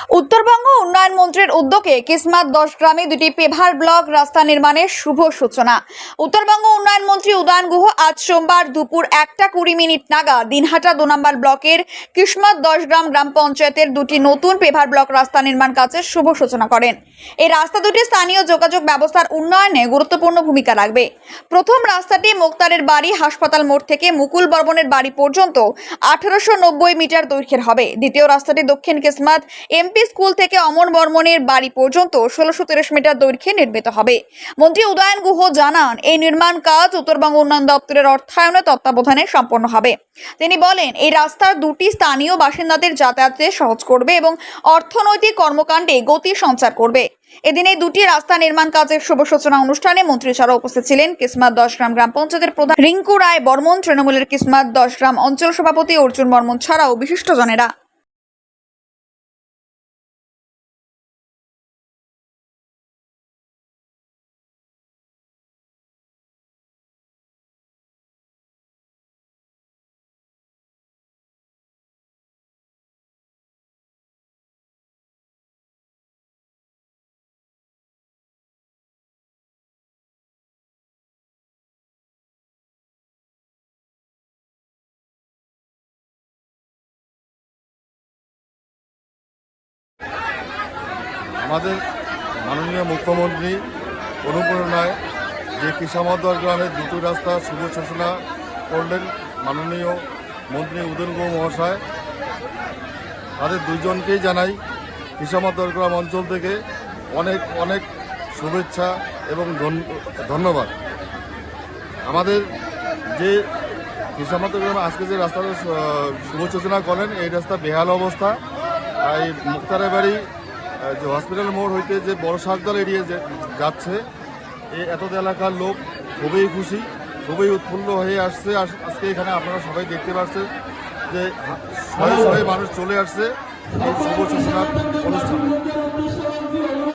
উত্তরবঙ্গ উন্নয়ন মন্ত্রীর উদ্যোগে কিসমাত 10 গ্রামে দুটি পেভার ব্লক রাস্তা নির্মাণের শুভ সূচনা। উত্তরবঙ্গ উন্নয়ন মন্ত্রী উদয়ন গুহ আজ সোমবার দুপুর 1:20 নাগাদ দিনহাটা 2 নম্বর ব্লকের কিসমাত 10 গ্রাম গ্রাম পঞ্চায়েতের দুটি নতুন পেভার ব্লক রাস্তা নির্মাণ কাজের শুভ সূচনা করেন। এই রাস্তা দুটি স্থানীয় যোগাযোগ ব্যবস্থার উন্নয়নে গুরুত্বপূর্ণ ভূমিকা রাখবে। প্রথম রাস্তাটি মোক্তারের বাড়ি হাসপাতাল মোড় থেকে মুকুল বর্মনের বাড়ি পর্যন্ত 1890 মিটার দৈর্ঘ্যের হবে। দ্বিতীয় রাস্তাটি দক্ষিণ কিসমাত এমপি স্কুল থেকে অমর বর্মনের বাড়ি পর্যন্ত 1630 মিটার দৈর্ঘ্যে নির্মিত হবে। মন্ত্রী উদয়ন গুহ জানান, এই নির্মাণ কাজ উত্তরবঙ্গ উন্নয়ন দপ্তরের অর্থায়নে তত্ত্বাবধানে সম্পন্ন হবে। তিনি বলেন, এই রাস্তার দুটি স্থানীয় বাসিন্দাদের যাতায়াতে সহজ করবে এবং অর্থনৈতিক কর্মকাণ্ডে গতি সঞ্চার করবে। এদিন এই দুটি রাস্তা নির্মাণ কাজের শুভ সূচনা অনুষ্ঠানে মন্ত্রী ছাড়া উপস্থিত ছিলেন কিসমাত 10 গ্রাম গ্রাম পঞ্চায়েতের প্রধান রিঙ্কু রায় বর্মন, তৃণমূলের কিসমাত 10 গ্রাম অঞ্চল সভাপতি অর্জুন বর্মন ছাড়াও বিশিষ্টজনেরা। আমাদের মাননীয় মুখ্যমন্ত্রী অনুপ্রেরণায় যে কিসমাত 10 গ্রামের দুটো রাস্তা শুভ সূচনা করলেন মাননীয় মন্ত্রী উদয়ন গুহ মহাশয়, তাদের দুইজনকেই জানাই কিসমাত 10 গ্রাম অঞ্চল থেকে অনেক অনেক শুভেচ্ছা এবং ধন্যবাদ। আমাদের যে কিসমাত 10 গ্রামে আজকে যে রাস্তাটা শুভ সূচনা করেন, এই রাস্তা বেহাল অবস্থা। এই মুক্তারের বাড়ি যে হসপিটাল মোড় হইতে যে বড় শাকদল এড়িয়ে যাচ্ছে, এই এত এলাকার লোক খুবই খুশি, খুবই উৎফুল্ল হয়ে আসছে। আজকে এখানে আপনারা সবাই দেখতে পাচ্ছেন যে শয়ে শয়ে মানুষ চলে আসছে এই শুভ সূচনার অনুষ্ঠানে।